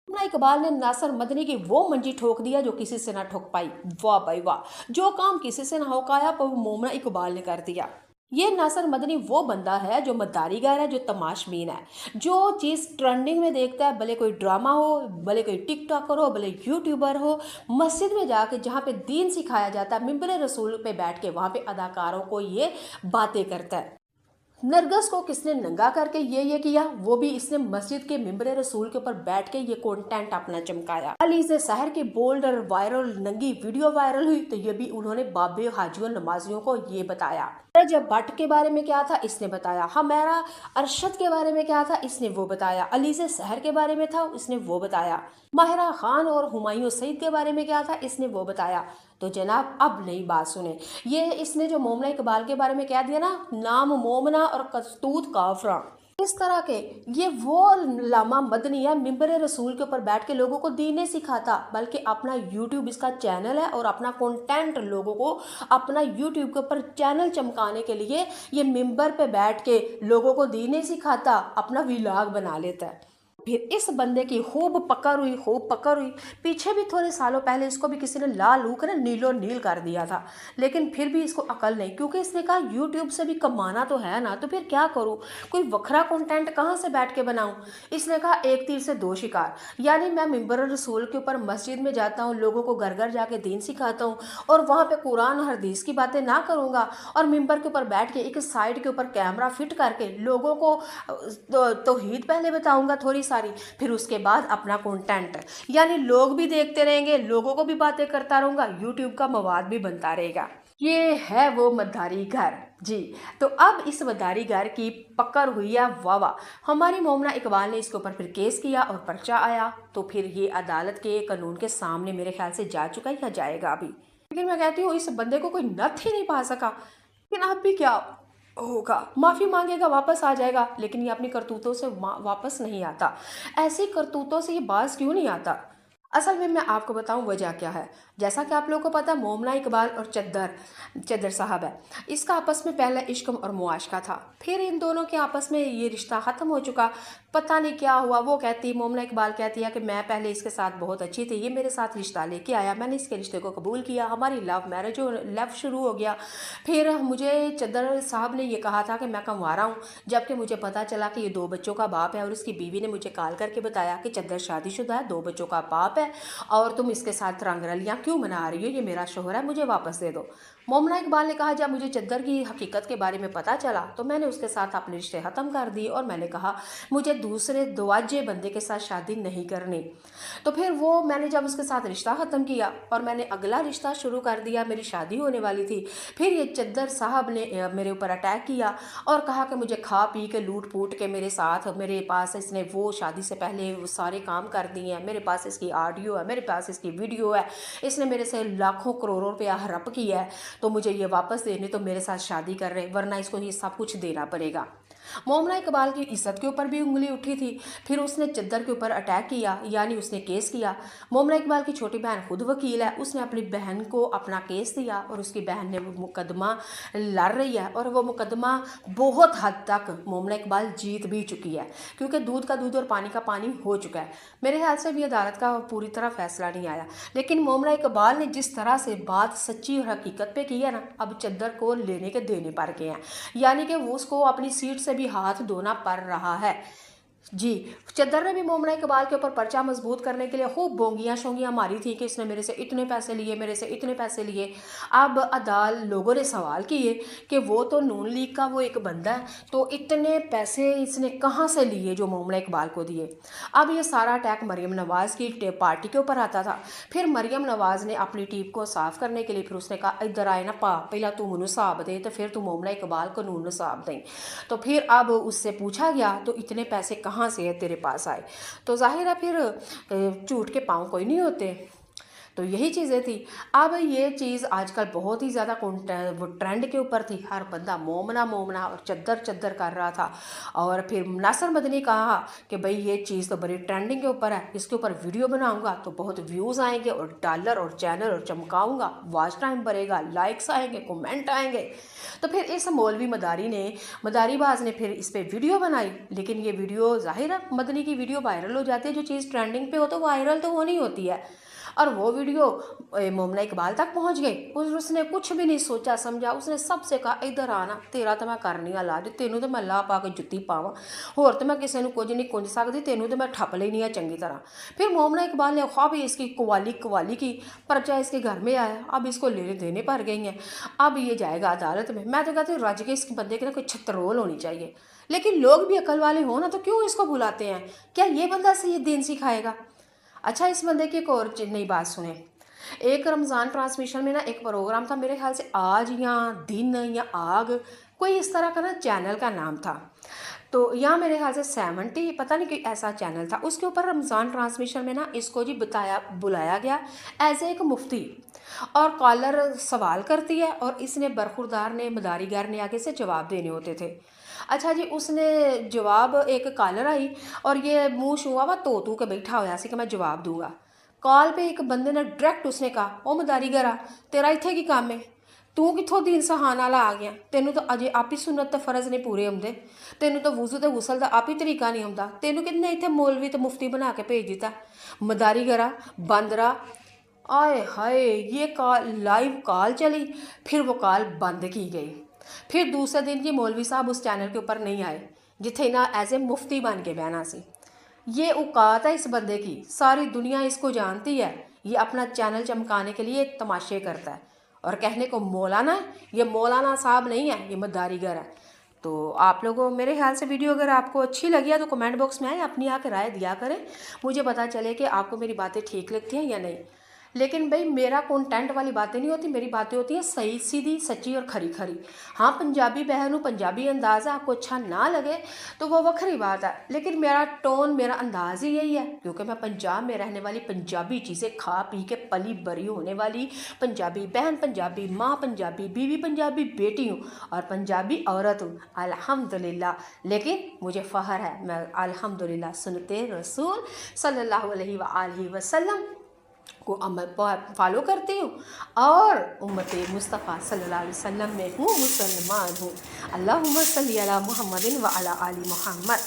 ना इकबाल ने नासिर मदनी की वो मंजी ठोक दिया जो किसी से ना ठोक पाई। वाह भाई वाह, जो काम किसी से ना हो पाया पर वो मोमना इकबाल ने कर दिया। ये नासिर मदनी वो बंदा है जो मद्दारीगर है, जो तमाशबीन है, जो चीज़ ट्रेंडिंग में देखता है, भले कोई ड्रामा हो, भले कोई टिकटॉकर हो, भले यूट्यूबर हो, मस्जिद में जाके जहाँ पे दीन सिखाया जाता है, मिंबर रसूल पे बैठ के वहाँ पे अदाकारों को ये बातें करता है। नरगस को किसने नंगा करके ये किया, वो भी इसने मस्जिद के मिंबर रसूल के ऊपर बैठ के ये कंटेंट अपना चमकाया। अलीज़ सहर की बोल्ड और वायरल नंगी वीडियो वायरल हुई तो ये भी उन्होंने बाबे हाजियों नमाजियों को ये बताया। जब भट्ट के बारे में क्या था इसने बताया, हमारा अरशद के बारे में क्या था इसने वो बताया, अलीज़ सहर के बारे में था इसने वो बताया, माहिरा खान और हुमायूं सईद के बारे में क्या था इसने वो बताया। तो जनाब अब नई बात सुने, ये इसने जो मोमना इकबाल के बारे में कह दिया ना, नाम मोमना और कस्तूत काफरा, इस तरह के, ये वो लामा मदनी है, मिंबर रसूल के ऊपर बैठ के लोगों को दीन नहीं सिखाता, बल्कि अपना यूट्यूब इसका चैनल है और अपना कंटेंट लोगों को अपना यूट्यूब के ऊपर चैनल चमकाने के लिए ये मिंबर पे बैठ के लोगों को दीन नहीं सिखाता, अपना व्लॉग बना लेता है। फिर इस बंदे की खूब पकड़ हुई। पीछे भी थोड़े सालों पहले इसको भी किसी ने लाल लू कर नीलो नील कर दिया था, लेकिन फिर भी इसको अकल नहीं, क्योंकि इसने कहा यूट्यूब से भी कमाना तो है ना, तो फिर क्या करूँ, कोई वखरा कंटेंट कहाँ से बैठ के बनाऊँ। इसने कहा एक तीर से दो शिकार, यानी मैं मिंबर रसूल के ऊपर मस्जिद में जाता हूँ, लोगों को घर घर जाके दीन सिखाता हूँ और वहाँ पे कुरान और हदीस की बातें ना करूँगा और मिंबर के ऊपर बैठ के एक साइड के ऊपर कैमरा फिट करके लोगों को तौहीद पहले बताऊँगा थोड़ी सारी, फिर उसके बाद अपना कंटेंट, यानी लोग भी देखते रहेंगे, लोगों को भी बातें करता रहूँगा, यूट्यूब का मवाद भी बनता रहेगा। ये है वो मद्दारी घर जी। तो अब इस मद्दारी घर की पकड़ हुई है वाह। हमारी मोमना इकबाल ने इसके ऊपर फिर केस किया और पर्चा आया, तो फिर ये अदालत के कानून के सामने मेरे ख्याल से जा चुका या जाएगा अभी। लेकिन मैं कहती हूँ इस बंदे को कोई नथ ही नहीं पा सका, लेकिन अब भी क्या होगा, माफ़ी मांगेगा वापस आ जाएगा, लेकिन ये अपनी करतूतों से वापस नहीं आता। ऐसी करतूतों से ये बाज क्यों नहीं आता? असल में मैं आपको बताऊं वजह क्या है। जैसा कि आप लोगों को पता है, मोमना इकबाल और चद्दर चद्दर साहब है, इसका आपस में पहले इश्क और मुआशका था, फिर इन दोनों के आपस में ये रिश्ता ख़त्म हो चुका। पता नहीं क्या हुआ, वो कहती मोमना इकबाल कहती है कि मैं पहले इसके साथ बहुत अच्छी थी, ये मेरे साथ रिश्ता लेके आया, मैंने इसके रिश्ते को कबूल किया, हमारी लव मैरिज लव शुरू हो गया। फिर मुझे चद्दर साहब ने ये कहा था कि मैं कंवारा हूँ, जबकि मुझे पता चला कि ये दो बच्चों का बाप है और उसकी बीवी ने मुझे कॉल करके बताया कि चद्दर शादीशुदा है, दो बच्चों का बाप है और तुम इसके साथ रंगरलियाँ क्यों मना रही हो, ये मेरा शोहर है, मुझे वापस दे दो। मोमना इकबाल ने कहा जब मुझे चद्दर की हकीकत के बारे में पता चला तो मैंने उसके साथ अपने रिश्ते ख़त्म कर दिए और मैंने कहा मुझे दूसरे दुआजे बंदे के साथ शादी नहीं करनी। तो फिर वो मैंने जब उसके साथ रिश्ता ख़त्म किया और मैंने अगला रिश्ता शुरू कर दिया, मेरी शादी होने वाली थी, फिर ये चद्दर साहब ने मेरे ऊपर अटैक किया और कहा कि मुझे खा पी के लूट पूट के मेरे साथ, मेरे पास इसने वो शादी से पहले वो सारे काम कर दिए हैं, मेरे पास इसकी ऑडियो है, मेरे पास इसकी वीडियो है, इसने मेरे से लाखों करोड़ों रुपया हड़प किया है, तो मुझे ये वापस देने, तो मेरे साथ शादी कर रहे, वरना इसको ये सब कुछ देना पड़ेगा। मोमना इकबाल की इज्जत के ऊपर भी उंगली उठी थी, फिर उसने चद्दर के ऊपर अटैक किया, यानी उसने केस किया। मोमना इकबाल की छोटी बहन खुद वकील है, उसने अपनी बहन को अपना केस दिया और उसकी बहन ने वो मुकदमा लड़ रही है और वो मुकदमा बहुत हद तक मोमना इकबाल जीत भी चुकी है, क्योंकि दूध का दूध और पानी का पानी हो चुका है। मेरे ख्याल से भी अदालत का पूरी तरह फैसला नहीं आया, लेकिन मोमना इकबाल ने जिस तरह से बात सच्ची और हकीकत पे की है ना, अब चद्दर को लेने के देने पड़ गए हैं, यानी कि वो उसको अपनी सीट से भी हाथ धोना पड़ रहा है जी। चद्दर ने भी मोमना इकबाल के ऊपर पर्चा मजबूत करने के लिए खूब बोंगियां शोंगियां मारी थी कि इसने मेरे से इतने पैसे लिए, मेरे से इतने पैसे लिए। अब अदालत लोगों ने सवाल किए कि वो तो नून लीग का वो एक बंदा है, तो इतने पैसे इसने कहाँ से लिए जो मोमना इकबाल को दिए। अब ये सारा अटैक मरीम नवाज़ की पार्टी के ऊपर आता था। फिर मरीम नवाज़ ने अपनी टीम को साफ करने के लिए फिर उसने कहा इधर आए ना पा, पहला तू मुनू साहब दे तो फिर तू मोमना इकबाल को नून साहब दें। तो फिर अब उससे पूछा गया तो इतने पैसे कहाँ से है तेरे पास आए, तो जाहिर है फिर झूठ के पाँव कोई नहीं होते। तो यही चीज़ें थी। अब ये चीज़ आजकल बहुत ही ज़्यादा वो ट्रेंड के ऊपर थी, हर बंदा मोमना मोमना और चद्दर चद्दर कर रहा था। और फिर नासिर मदनी कहा कि भाई ये चीज़ तो बड़ी ट्रेंडिंग के ऊपर है, इसके ऊपर वीडियो बनाऊंगा तो बहुत व्यूज़ आएंगे और डॉलर और चैनल और चमकाऊंगा, वॉच टाइम बढ़ेगा, लाइक्स आएंगे, कमेंट आएंगे। तो फिर इस मौलवी मदारीबाज ने फिर इस पर वीडियो बनाई। लेकिन ये वीडियो ज़ाहिर है मदनी की वीडियो वायरल हो जाती है, जो चीज़ ट्रेंडिंग पे हो तो वायरल तो होनी होती है। और वो वीडियो मोमना इकबाल तक पहुंच गई। उसने कुछ भी नहीं सोचा समझा, उसने सबसे कहा इधर आना, तेरा तो मैं करनी ला दी, तेनों तो मैं ला पा के जुत्ती पावां, होर तो मैं किसी को कुछ नहीं कुंज सकती, तेनों तो मैं ठप लेनी है चंगी तरह। फिर मोमना इकबाल ने ख्वाब भी इसकी कवाली की, पर्चा इसके घर में आया, अब इसको लेने देने पड़ गई हैं, अब ये जाएगा अदालत में। मैं तो कहती हूँ रज के इस बंदे की ना कोई छत्रोल होनी चाहिए। लेकिन लोग भी अकल वाले हो ना, तो क्यों इसको बुलाते हैं? क्या ये बंदा से ये दिन सिखाएगा? अच्छा, इस बंदे की एक और नई बात सुने। एक रमज़ान ट्रांसमिशन में ना एक प्रोग्राम था, मेरे ख्याल से आज या दिन या आग, कोई इस तरह का ना चैनल का नाम था। तो यहाँ मेरे ख्याल से 70 पता नहीं कोई ऐसा चैनल था, उसके ऊपर रमज़ान ट्रांसमिशन में ना इसको जी बुलाया गया एज एक मुफ्ती। और कॉलर सवाल करती है और इसने बरखुरदार ने मदारीगर ने आगे से जवाब देने होते थे। अच्छा जी, उसने जवाब, एक कॉलर आई और ये मुँह छुआ हुआ तू के बैठा होया सी कि मैं जवाब दूंगा। कॉल पे एक बंदे ने डायरैक्ट उसने कहा, ओ मदारीगरा तेरा इत्थे की काम है, तू कित्थों दीन सहान वाला आ गया, तेनों तो अजे आप ही सुन्नत ते फर्ज ने पूरे आउंदे, तेनों तो वुजू ते गुसल दा आप ही तरीका नहीं आउंदा, तेनों किन्ने इत्थे मौलवी ते मुफ्ती बना के भेज दिता। मदारीगरा बंदरा, आए हाय, ये कॉल लाइव कॉल चली, फिर वो कॉल बंद की गई। फिर दूसरे दिन जी मौलवी साहब उस चैनल के ऊपर नहीं आए जिथे ना एज ए मुफ्ती बन के बहना सी। ये औकात है इस बंदे की, सारी दुनिया इसको जानती है, ये अपना चैनल चमकाने के लिए तमाशे करता है और कहने को मौलाना है। ये मौलाना साहब नहीं है, ये मदारीगर है। तो आप लोगों, मेरे ख्याल से वीडियो अगर आपको अच्छी लगी है तो कमेंट बॉक्स में आए अपनी आके राय दिया करें, मुझे पता चले कि आपको मेरी बातें ठीक लगती हैं या नहीं। लेकिन भाई मेरा कंटेंट वाली बातें नहीं होती, मेरी बातें होती हैं सही सीधी सच्ची और खरी खरी। हाँ, पंजाबी बहन हूँ, पंजाबी अंदाज़ है, आपको अच्छा ना लगे तो वो वक्री बात है, लेकिन मेरा टोन, मेरा अंदाज़ ही यही है, क्योंकि मैं पंजाब में रहने वाली, पंजाबी चीज़ें खा पी के पली बरी होने वाली पंजाबी बहन, पंजाबी माँ, पंजाबी बीवी, पंजाबी बेटी हूँ और पंजाबी औरत हूँ अल्हम्दुलिल्लाह। लेकिन मुझे फ़ख्र है, मैं अल्हम्दुलिल्लाह सुन्नते रसूल सल्लल्लाहु अलैहि वसल्लम को अमल फॉलो करती हूँ और उम्मते मुस्तफ़ा सल्लल्लाहु अलैहि वसल्लम में हूँ, मुसलमान हूँ। अल्लाहुम्मा सल्ली अला मुहम्मदिन व अला आलि मुहम्मद।